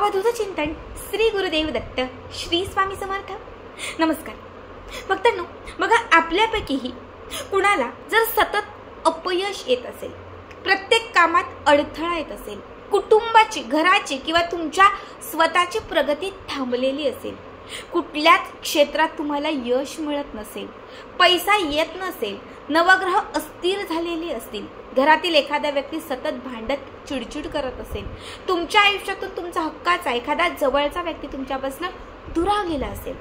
अवधूत चिंतन श्री गुरुदेव दत्त श्री स्वामी समर्थ। नमस्कार भक्तांनो, बघा आपल्यापैकीही कुणाला जर सतत अपयश येत असेल, प्रत्येक कामात अडथळा येत असेल, कुटुंबाची, घराची किंवा तुमच्या स्वतःची प्रगती थांबलेली असेल, कुठल्याच क्षेत्रात तुम्हाला यश मिळत नसेल, पैसा येत नसेल, नवग्रह अस्थिर झालेले असतील, घरातील एखादा व्यक्ती सतत भांडत चिडचिड करत असेल, तुमच्या आयुष्यातून तुमचा हक्काचा एखादा जवळचा व्यक्ती तुमच्यापासून दुरावलेला असेल,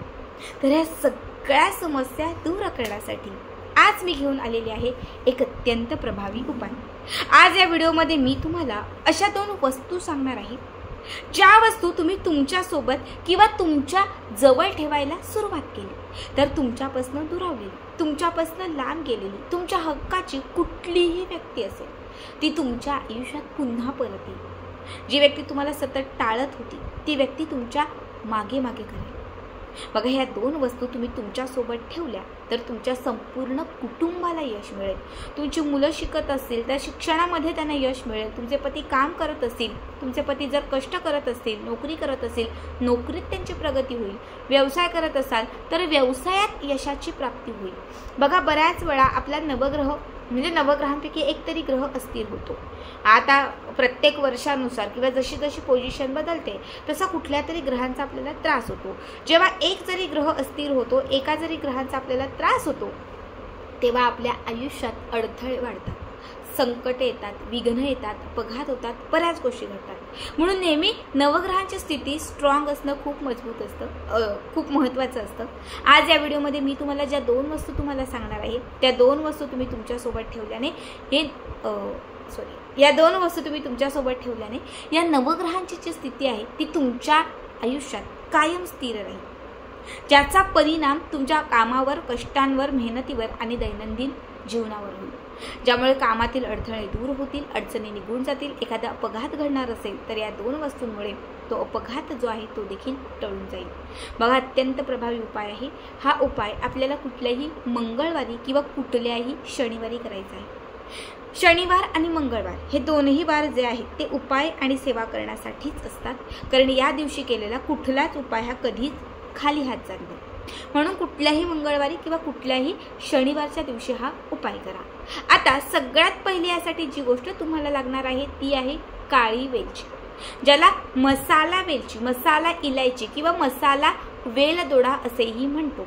तर या सगळ्या समस्या दूर करण्यासाठी आज मी घेऊन आलेली आहे एक अत्यंत प्रभावी उपाय। आज या व्हिडिओमध्ये मी तुम्हाला अशा 2 वस्तू सांगणार आहे, ज्या वस्तू तुम्ही तुमच्या सोबत किंवा तुमच्या जवळ ठेवायला सुरुवात केली तर तुमच्यापासून दुरावलेली, तुमच्यापासून लांब गेलेली, तुमच्या हक्काची कुठलीही व्यक्ती असेल ती तुमच्या आयुष्यात पुन्हा परत येईल। जी व्यक्ती तुम्हाला सतत टाळत होती ती व्यक्ती तुमच्या मागे मागे करेल। बघा, ह्या 2 वस्तू तुम्ही तुमच्या सोबत ठेवल्या तर तुमच्या संपूर्ण कुटुंबाला यश मिळेल। तुमची मुलं शिकत असतील तर शिक्षणामध्ये त्यांना यश मिळेल। तुमचे पती काम करत असतील, तुमचे पती जर कष्ट करत असतील, नोकरी करत असतील, नोकरीत त्यांची प्रगती होईल। व्यवसाय करत असाल तर व्यवसायात यशाची प्राप्ती होईल। बघा, बऱ्याच वेळा आपला नवग्रह म्हणजे नवग्रहांपैकी एक तरी ग्रह अस्थिर होतो। आता प्रत्येक वर्षानुसार किंवा जशी जशी पोझिशन बदलते तसा कुठल्या तरी ग्रहांचा आपल्याला त्रास होतो। जेव्हा एक जरी ग्रह अस्थिर होतो, एका जरी ग्रहांचा आपल्याला त्रास होतो, तेव्हा आपल्या आयुष्यात अडथळे वाढतात, संकट येतात, विघ्न येतात, अपघात होतात, बऱ्याच गोष्टी घडतात। म्हणून नेहमी नवग्रहांची स्थिती स्ट्रॉंग असणं खूप मजबूत असतं, खूप महत्त्वाचं असतं। आज या व्हिडिओमध्ये मी तुम्हाला ज्या 2 वस्तू तुम्हाला सांगणार आहे त्या 2 वस्तू तुम्ही तुमच्यासोबत ठेवल्याने या 2 वस्तू तुम्ही तुमच्यासोबत ठेवल्याने या नवग्रहांची जी स्थिती आहे ती तुमच्या आयुष्यात कायम स्थिर राहील, ज्याचा परिणाम तुमच्या कामावर, कष्टांवर, मेहनतीवर आणि दैनंदिन जीवनावर होईल, ज्यामुळे कामातील अडथळे दूर होतील, अडचणी निघून जातील। एखादा अपघात घडणार असेल तर या 2 वस्तूंमुळे तो अपघात जो आहे तो देखील टळून जाईल। बघा, अत्यंत प्रभावी उपाय आहे हा। उपाय आपल्याला कुठल्याही मंगळवारी किंवा कुठल्याही शनिवारी करायचा आहे। शनिवार आणि मंगळवार हे दोन्ही वार जे आहेत ते उपाय आणि सेवा करण्यासाठीच असतात, कारण या दिवशी केलेला कुठलाच उपाय हा कधीच खाली हात जात नाही। म्हणून कुठल्याही मंगळवारी किंवा कुठल्याही शनिवारच्या दिवशी हा उपाय करा। आता सगळ्यात पहिली यासाठी जी गोष्ट तुम्हाला लागणार आहे ती आहे काळी वेलची, ज्याला मसाला वेलची, मसाला इलायची किंवा मसाला वेलदोडा असेही म्हणतो।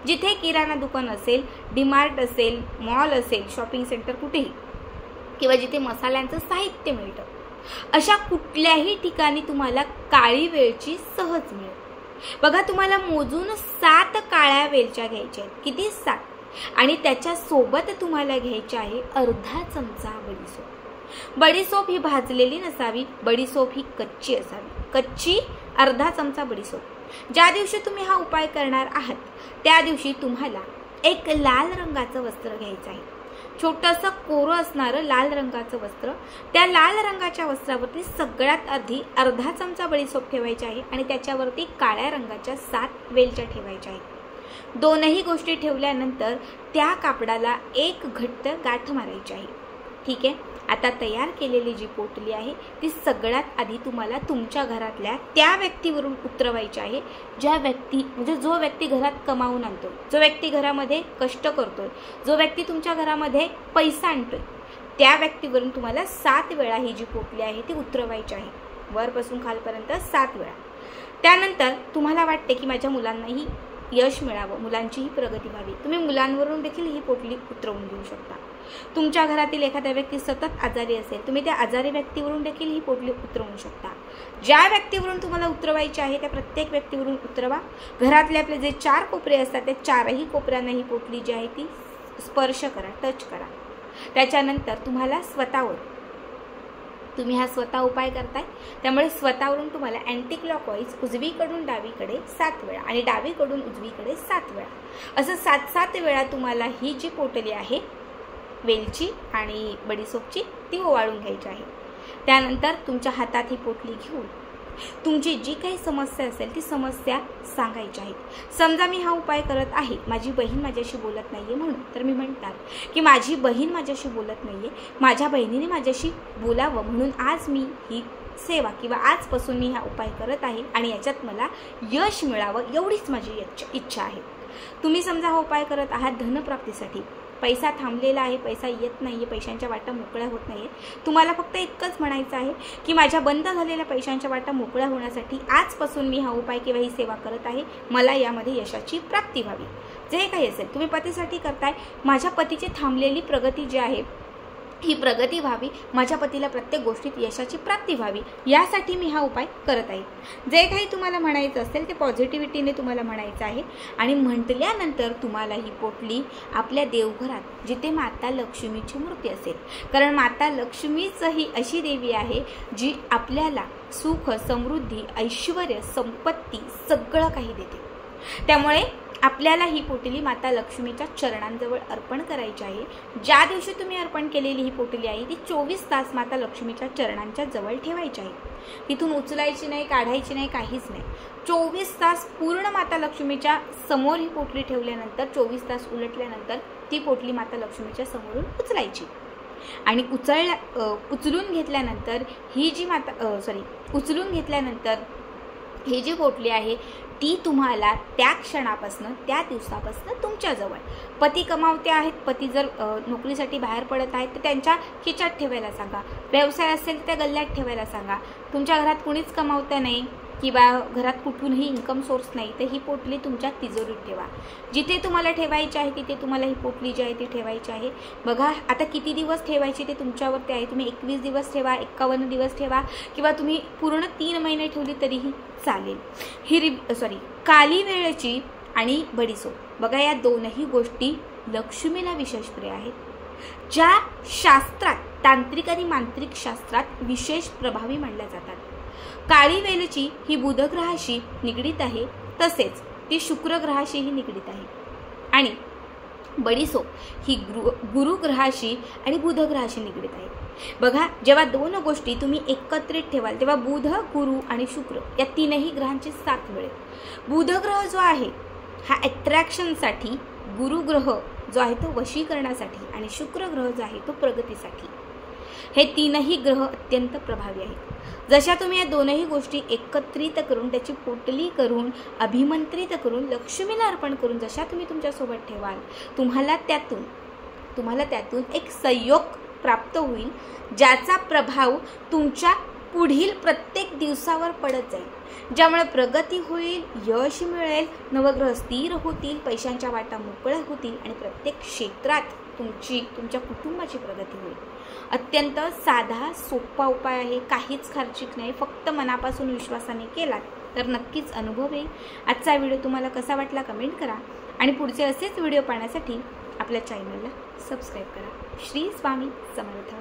जिथे किराणा दुकान असेल, डीमार्ट असेल, मॉल असेल, शॉपिंग सेंटर कुठेही किंवा जिथे मसाल्यांचं साहित्य मिळतं, अशा कुठल्याही ठिकाणी तुम्हाला काळी वेलची सहज मिळेल। बघा, तुम्हाला मोजून 7 काळ्या वेलच्या घ्यायच्या आहेत। किती? 7। आणि त्याच्या सोबत तुम्हाला घ्यायचे आहे अर्धा चमचा बडीसोप। बडीसोप ही भाजलेली नसावी, बडीसोप ही कच्ची असावी। कच्ची अर्धा चमचा बडीसोप। ज्या दिवशी तुम्ही हा उपाय करणार आहात त्या दिवशी तुम्हाला एक लाल रंगाचं वस्त्र घ्यायचं आहे, छोटंसं कोरं असणारं लाल रंगाचं वस्त्र। त्या लाल रंगाच्या वस्त्रावरती सगळ्यात आधी अर्धा चमचा बडीसोप ठेवायची आहे आणि त्याच्यावरती काळ्या रंगाच्या 7 वेलच्या ठेवायच्या आहेत। दोनही गोष्टी ठेवल्यानंतर त्या कापडाला एक घट्ट गाठ मारायची आहे। ठीक आहे, आता तयार केलेली जी पोटली आहे ती सगळ्यात आधी तुम्हाला तुमच्या घरातल्या त्या व्यक्तीवरून उतरवायची आहे, ज्या व्यक्ती म्हणजे जो व्यक्ती घरात कमावून आणतो, जो व्यक्ती घरामध्ये कष्ट करतोय, जो व्यक्ती तुमच्या घरामध्ये पैसा आणतोय, त्या व्यक्तीवरून तुम्हाला 7 वेळा ही जी पोटली आहे ती उतरवायची आहे, वरपासून खालपर्यंत 7 वेळा। त्यानंतर तुम्हाला वाटते की माझ्या मुलांनाही यश मिळावं, मुलांचीही प्रगती व्हावी, तुम्ही मुलांवरून देखील ही पोटली उतरवून घेऊ शकता। तुमच्या घरातील एखादा व्यक्ती सतत आजारी असेल, तुम्ही त्या आजारी व्यक्तीवरून देखील ही पोटली उतरवू शकता। ज्या व्यक्तीवरून तुम्हाला उतरवायची आहे त्या प्रत्येक व्यक्तीवरून उतरवा। घरातले आपले जे 4 कोपरे असतात त्या 4ही कोपऱ्यांना ही पोटली जी आहे ती स्पर्श करा, टच करा। त्याच्यानंतर तुम्हाला स्वतःवर, तुम्ही हा स्वतः उपाय करताय त्यामुळे स्वतःवरून तुम्हाला अँटी क्लॉकवाईज उजवीकडून डावीकडे 7 वेळा आणि डावीकडून उजवीकडे 7 वेळा असं 7 वेळा तुम्हाला ही जी पोटली आहे वेलची आणि बडीसोपची ती ओवाळून घ्यायची आहे। त्यानंतर तुमच्या हातात ही पोटली घेऊन तुमची जी काही समस्या असेल ती समस्या सांगायची आहे। समजा मी हा उपाय करत आहे, माझी बहीण माझ्याशी बोलत नाहीये म्हणून, तर मी म्हणणार की माझी बहीण माझ्याशी बोलत नाहीये, माझ्या बहिणीने माझ्याशी बोलावं म्हणून आज मी ही सेवा किंवा आजपासून मी हा उपाय करत आहे आणि याच्यात मला यश मिळावं एवढीच माझी इच्छा आहे. तुम्ही समजा हा उपाय करत आहात धनप्राप्तीसाठी, पैसा थांबलेला आहे, पैसा येत नाही आहे, पैशांच्या वाटा मोकळ्या होत नाही आहेत, तुम्हाला फक्त इतकंच म्हणायचं आहे की माझ्या बंद झालेल्या पैशांच्या वाटा मोकळ्या होण्यासाठी आजपासून मी हा उपाय किंवा ही सेवा करत आहे, मला यामध्ये यशाची प्राप्ती व्हावी. जे काही असेल, तुम्ही पतीसाठी करताय, माझ्या पतीची थांबलेली प्रगती जी आहे ही प्रगती व्हावी, माझ्या पतीला प्रत्येक गोष्टीत यशाची प्राप्ती व्हावी, यासाठी मी हा उपाय करत आहे. जे काही तुम्हाला म्हणायचं असेल ते पॉझिटिव्हिटीने तुम्हाला म्हणायचं आहे. आणि म्हटल्यानंतर तुम्हाला ही पोटली आपल्या देवघरात जिथे माता लक्ष्मीची मूर्ती असेल, कारण माता लक्ष्मीच ही अशी देवी आहे जी आपल्याला सुख, समृद्धी, ऐश्वर, संपत्ती सगळं काही देते. त्यामुळे आपल्याला ही पोटली माता लक्ष्मीच्या चरणांजवळ अर्पण करायची आहे. ज्या दिवशी तुम्ही अर्पण केलेली ही पोटली आहे ती 24 तास माता लक्ष्मीच्या चरणांच्या जवळ ठेवायची आहे. तिथून उचलायची नाही, काढायची नाही, काहीच नाही. 24 तास पूर्ण माता लक्ष्मीच्या समोर ही पोटली ठेवल्यानंतर 24 तास उलटल्यानंतर ती पोटली माता लक्ष्मीच्या समोरून उचलायची आणि उचलून घेतल्यानंतर ही जी पोटली आहे ती तुम्हाला त्या क्षणापासून, त्या दिवसापासून तुमच्याजवळ, पती कमावते आहेत, पती जर नोकरीसाठी बाहेर पडत आहेत तर त्यांच्या खिचात ठेवायला सांगा, व्यवसाय असेल तर त्या गल्ल्यात ठेवायला सांगा, तुमच्या घरात कुणीच कमावतं नाही किंवा घरात कुठूनही इन्कम सोर्स नाही तर ही पोटली तुमच्या तिजोरीत ठेवा. जिथे तुम्हाला ठेवायची आहे तिथे तुम्हाला ही पोटली जी आहे ती ठेवायची आहे. बघा आता किती दिवस ठेवायची ते तुमच्यावरती आहे. तुम्ही 21 दिवस ठेवा, 51 दिवस ठेवा किंवा तुम्ही पूर्ण 3 महिने ठेवली तरीही चालेल. काली वेळची आणि बडीसोप, बघा या दोनही गोष्टी लक्ष्मीला विशेष प्रिय आहेत, ज्या शास्त्रात, तांत्रिक आणि मांत्रिक शास्त्रात विशेष प्रभावी मानल्या जातात. काळी वेलची ही बुधग्रहाशी निगडीत आहे, तसेच ती शुक्रग्रहाशीही निगडीत आहे. आणि बडीसोप ही गुरुग्रहाशी आणि बुधग्रहाशी निगडीत आहे. बघा जेव्हा दोन गोष्टी तुम्ही एकत्रित ठेवाल तेव्हा बुध, गुरु आणि शुक्र या तीनही ग्रहांची साथ मिळेल. बुधग्रह जो आहे हा अट्रॅक्शनसाठी, गुरुग्रह जो आहे तो वशीकरणासाठी आणि शुक्रग्रह जो आहे तो प्रगतीसाठी. हे तीनही ग्रह अत्यंत प्रभावी आहेत. जशा तुम्ही या दोनही गोष्टी एकत्रित करून, त्याची पोटली करून, अभिमंत्रित करून, लक्ष्मीला अर्पण करून जशा तुम्ही तुमच्यासोबत ठेवाल, तुम्हाला त्यातून एक संयोग प्राप्त होईल, ज्याचा प्रभाव तुमच्या पुढील प्रत्येक दिवसावर पडत जाईल, ज्यामुळे प्रगती होईल, यश मिळेल, नवग्रह स्थिर होतील, पैशांच्या वाटा मोकळ्या होतील आणि प्रत्येक क्षेत्रात तुमच्या कुटुंबाची प्रगती होईल. अत्यंत साधा सोपा उपाय आहे, काहीच खर्चिक नाही. फक्त मनापासून विश्वासाने केलात तर नक्कीच अनुभव येईल. आजचा व्हिडिओ तुम्हाला कसा वाटला कमेंट करा आणि पुढचे असेच व्हिडिओ पाहण्यासाठी आपल्या चॅनलला सबस्क्राईब करा. श्री स्वामी समर्थ.